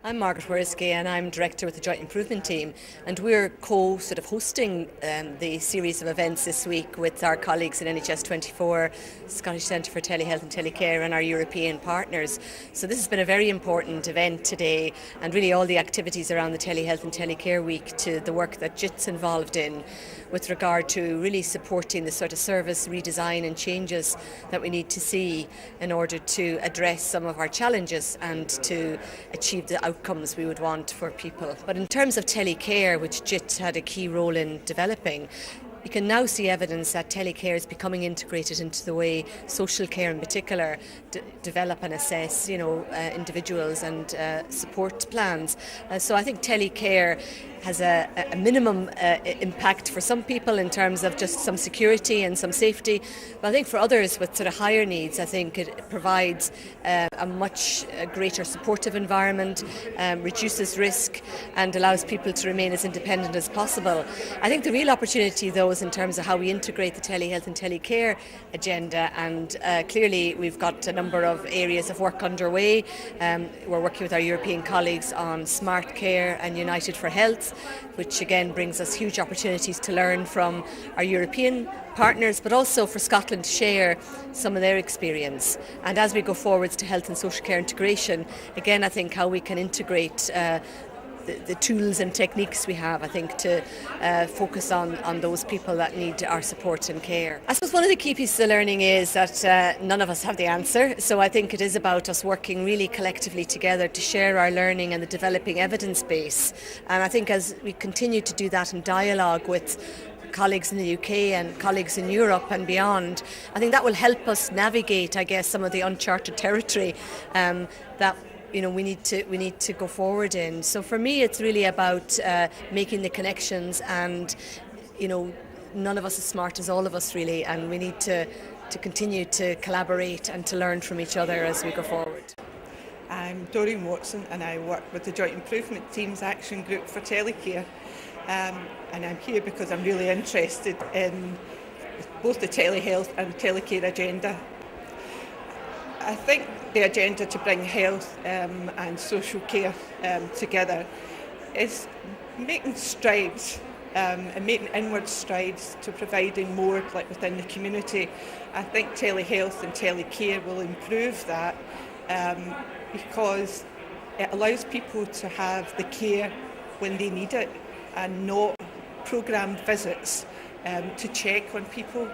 I'm Margaret Worski and I'm Director with the Joint Improvement Team, and we're hosting the series of events this week with our colleagues in NHS 24, Scottish Centre for Telehealth and Telecare and our European partners. So this has been a very important event today, and really all the activities around the Telehealth and Telecare Week to the work that JIT's involved in with regard to really supporting the sort of service redesign and changes that we need to see in order to address some of our challenges and to achieve the outcomes we would want for people. But in terms of telecare, which JIT had a key role in developing, you can now see evidence that telecare is becoming integrated into the way social care in particular develop and assess individuals and support plans. So I think telecare has a minimum impact for some people in terms of just some security and some safety. But I think for others with sort of higher needs, I think it provides a much greater supportive environment, reduces risk and allows people to remain as independent as possible. I think the real opportunity though is in terms of how we integrate the telehealth and telecare agenda, and clearly we've got a number of areas of work underway. We're working with our European colleagues on smart care and United for Health, which again brings us huge opportunities to learn from our European partners, but also for Scotland to share some of their experience. And as we go forwards to health and social care integration, again I think how we can integrate the tools and techniques we have, I think, to focus on those people that need our support and care. I suppose one of the key pieces of learning is that none of us have the answer, so I think it is about us working really collectively together to share our learning and the developing evidence base. And I think as we continue to do that in dialogue with colleagues in the UK and colleagues in Europe and beyond, I think that will help us navigate, I guess, some of the uncharted territory that we need to go forward in. So for me it's really about making the connections, and none of us is smart as all of us really, and we need to continue to collaborate and to learn from each other as we go forward. I'm Doreen Watson and I work with the Joint Improvement Team's Action Group for Telecare, and I'm here because I'm really interested in both the telehealth and telecare agenda. I think the agenda to bring health and social care together is making strides and making inward strides to providing more within the community. I think telehealth and telecare will improve that because it allows people to have the care when they need it and not programmed visits to check on people.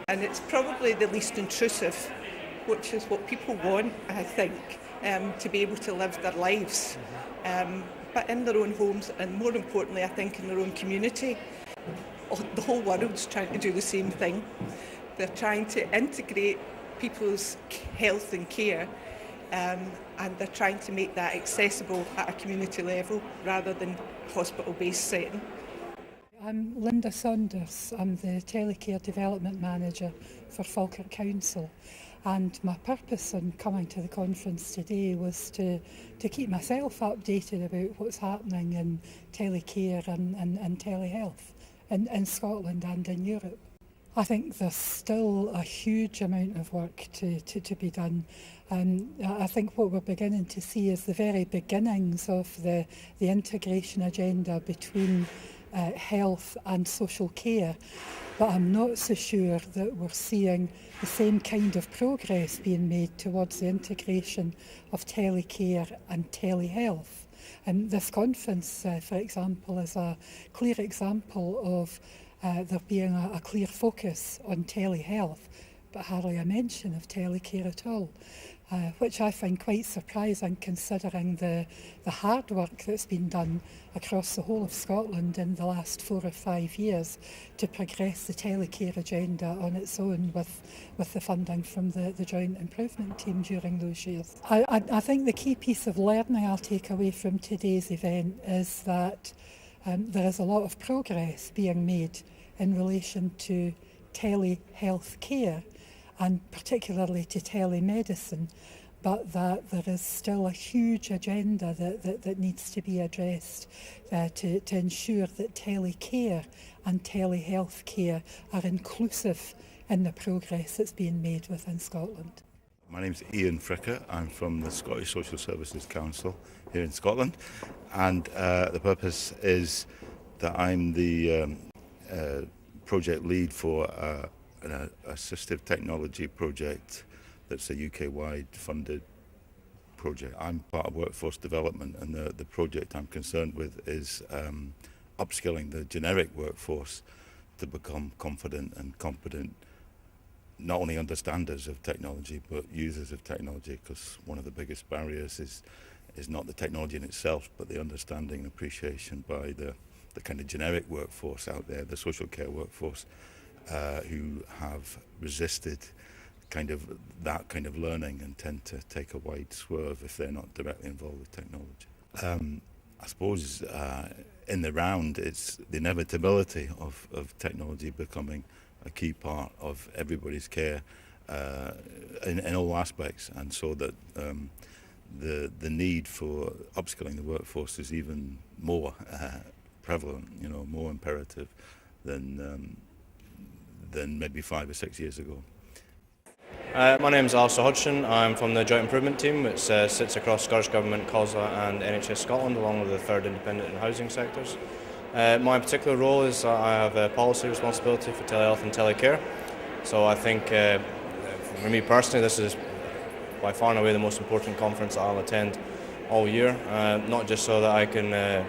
And it's probably the least intrusive, which is what people want, I think, to be able to live their lives, but in their own homes, and more importantly, I think, in their own community. The whole world's trying to do the same thing. They're trying to integrate people's health and care, and they're trying to make that accessible at a community level rather than hospital-based setting. I'm Linda Saunders. I'm the Telecare Development Manager for Falkirk Council. And my purpose in coming to the conference today was to keep myself updated about what's happening in telecare and telehealth in Scotland and in Europe. I think there's still a huge amount of work to be done. I think what we're beginning to see is the very beginnings of the integration agenda between health and social care, but I'm not so sure that we're seeing the same kind of progress being made towards the integration of telecare and telehealth. And this conference, for example, is a clear example of there being a clear focus on telehealth, but hardly a mention of telecare at all. Which I find quite surprising considering the hard work that's been done across the whole of Scotland in the last 4 or 5 years to progress the telecare agenda on its own with the funding from the Joint Improvement Team during those years. I think the key piece of learning I'll take away from today's event is that there is a lot of progress being made in relation to telehealth care, and particularly to telemedicine, but that there is still a huge agenda that needs to be addressed to ensure that telecare and telehealth care are inclusive in the progress that's being made within Scotland. My name's Ian Fricker. I'm from the Scottish Social Services Council here in Scotland, and the purpose is that I'm the project lead for an assistive technology project that's a UK-wide funded project. I'm part of workforce development, and the project I'm concerned with is upskilling the generic workforce to become confident and competent, not only understanders of technology but users of technology, because one of the biggest barriers is not the technology in itself but the understanding and appreciation by the kind of generic workforce out there, the social care workforce, who have resisted that kind of learning and tend to take a wide swerve if they're not directly involved with technology. I suppose in the round it's the inevitability of technology becoming a key part of everybody's care in all aspects, and so that the need for upskilling the workforce is even more prevalent, more imperative than maybe 5 or 6 years ago. My name is Alistair Hodgson. I'm from the Joint Improvement Team, which sits across Scottish Government, COSLA and NHS Scotland, along with the third independent and housing sectors. My particular role is I have a policy responsibility for telehealth and telecare. So I think for me personally, this is by far and away the most important conference that I'll attend all year, not just so that I can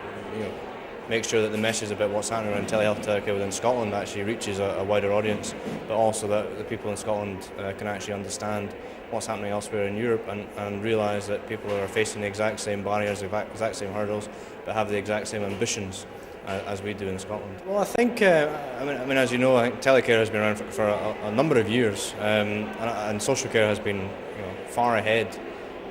make sure that the message about what's happening around telehealth and telecare within Scotland actually reaches a wider audience, but also that the people in Scotland can actually understand what's happening elsewhere in Europe and realise that people are facing the exact same barriers, the exact same hurdles, but have the exact same ambitions as we do in Scotland. Well, I think, as you know, I think telecare has been around for a number of years, and social care has been far ahead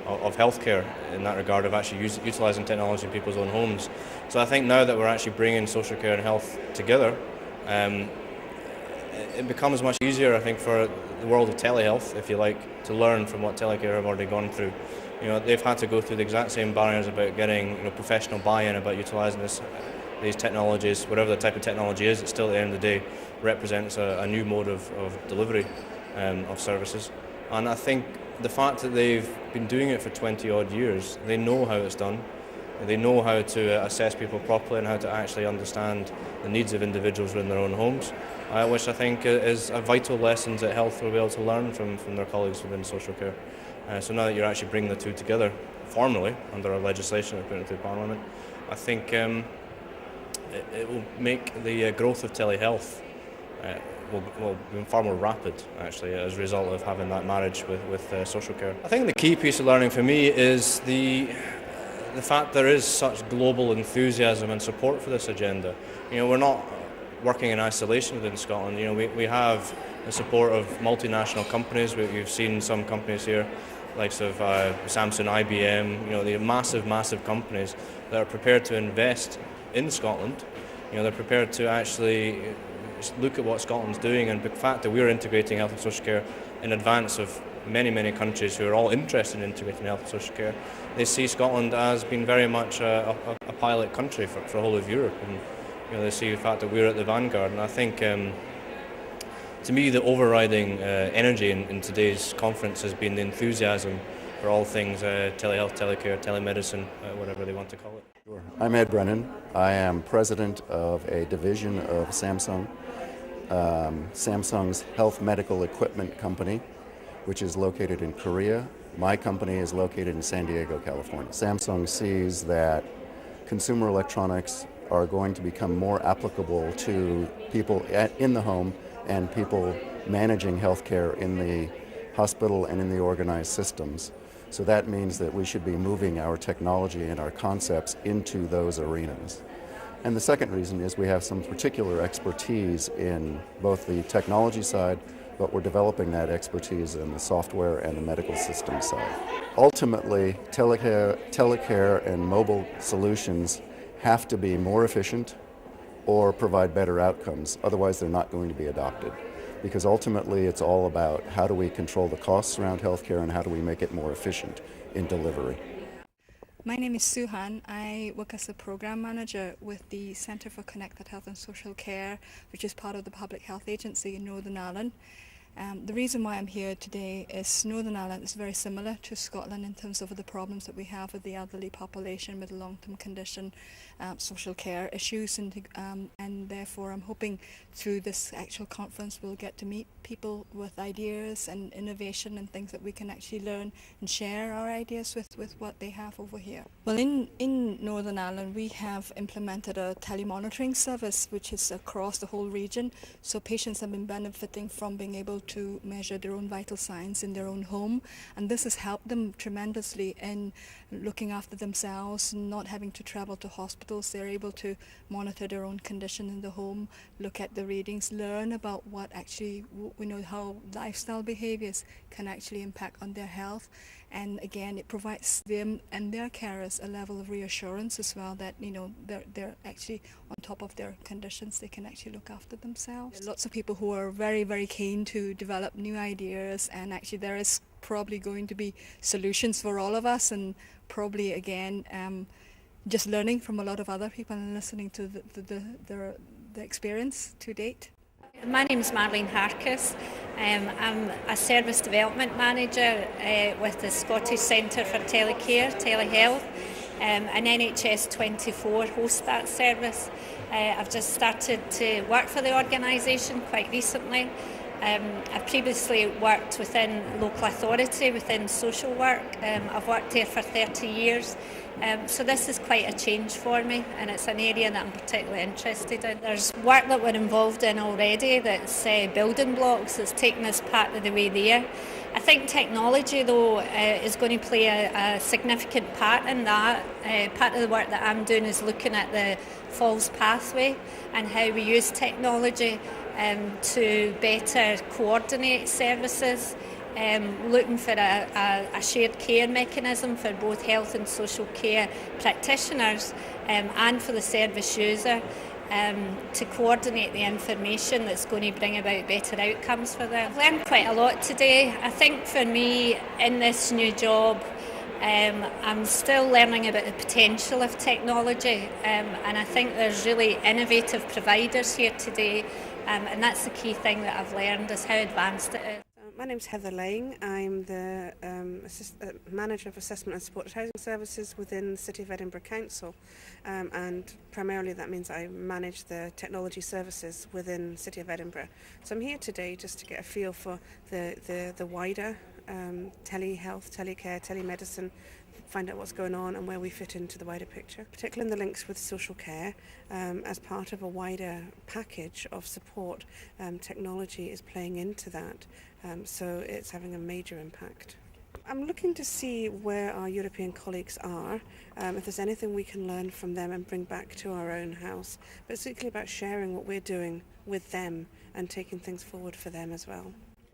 of healthcare in that regard, of actually utilising technology in people's own homes. So I think now that we're actually bringing social care and health together, it becomes much easier, I think, for the world of telehealth, if you like, to learn from what telecare have already gone through. They've had to go through the exact same barriers about getting professional buy-in about utilising these technologies. Whatever the type of technology is, it still at the end of the day represents a new mode of delivery of services. And I think the fact that they've been doing it for 20 odd years, they know how it's done. They know how to assess people properly and how to actually understand the needs of individuals within their own homes, which I think is a vital lesson that health will be able to learn from their colleagues within social care. So now that you're actually bringing the two together formally under our legislation that we're putting through Parliament, I think it will make the growth of telehealth will be far more rapid, actually, as a result of having that marriage with social care. I think the key piece of learning for me is the fact there is such global enthusiasm and support for this agenda. We're not working in isolation within Scotland. We have the support of multinational companies. We've seen some companies here, likes of Samsung, IBM, the massive companies that are prepared to invest in Scotland. They're prepared to actually look at what Scotland's doing, and the fact that we're integrating health and social care in advance of many countries who are all interested in integrating health and social care. They see Scotland as being very much a pilot country for the whole of Europe, and they see the fact that we're at the vanguard. And I think, to me, the overriding energy in today's conference has been the enthusiasm for all things telehealth, telecare, telemedicine, whatever they want to call it. Sure. I'm Ed Brennan. I am president of a division of Samsung, Samsung's health medical equipment company, which is located in Korea. My company is located in San Diego, California. Samsung sees that consumer electronics are going to become more applicable to people in the home and people managing healthcare in the hospital and in the organized systems. So that means that we should be moving our technology and our concepts into those arenas. And the second reason is we have some particular expertise in both the technology side, but we're developing that expertise in the software and the medical system side. Ultimately, telecare and mobile solutions have to be more efficient or provide better outcomes. Otherwise, they're not going to be adopted. Because ultimately, it's all about how do we control the costs around healthcare and how do we make it more efficient in delivery. My name is Suhan. I work as a program manager with the Centre for Connected Health and Social Care, which is part of the Public Health Agency in Northern Ireland. The reason why I'm here today is Northern Ireland is very similar to Scotland in terms of the problems that we have with the elderly population with long-term condition, social care issues, and therefore I'm hoping through this actual conference we'll get to meet people with ideas and innovation and things that we can actually learn and share our ideas with what they have over here. Well, in Northern Ireland we have implemented a telemonitoring service which is across the whole region, so patients have been benefiting from being able to measure their own vital signs in their own home, and this has helped them tremendously in looking after themselves, not having to travel to hospitals. They're able to monitor their own condition in the home, look at the readings, learn about what actually, how lifestyle behaviors can actually impact on their health. And again, it provides them and their carers a level of reassurance as well that they're actually on top of their conditions. They can actually look after themselves. There are lots of people who are very, very keen to develop new ideas, and actually there is probably going to be solutions for all of us, and probably again just learning from a lot of other people and listening to the experience to date. My name is Marlene Harkis. I'm a Service Development Manager with the Scottish Centre for Telecare, Telehealth, and NHS 24 hosts that service. I've just started to work for the organisation quite recently. I've previously worked within local authority, within social work. I've worked there for 30 years. So this is quite a change for me, and it's an area that I'm particularly interested in. There's work that we're involved in already that's building blocks that's taken us part of the way there. I think technology, though, is going to play a significant part in that. Part of the work that I'm doing is looking at the falls pathway and how we use technology to better coordinate services, looking for a shared care mechanism for both health and social care practitioners and for the service user to coordinate the information that's going to bring about better outcomes for them. I've learned quite a lot today. I think for me in this new job, I'm still learning about the potential of technology, and I think there's really innovative providers here today, and that's the key thing that I've learned is how advanced it is. My name's Heather Lang. I'm the Manager of Assessment and Supported Housing Services within the City of Edinburgh Council, and primarily that means I manage the technology services within the City of Edinburgh. So I'm here today just to get a feel for the wider telehealth, telecare, telemedicine, find out what's going on and where we fit into the wider picture, particularly in the links with social care. As part of a wider package of support, technology is playing into that, so it's having a major impact. I'm looking to see where our European colleagues are, if there's anything we can learn from them and bring back to our own house, but it's particularly about sharing what we're doing with them and taking things forward for them as well.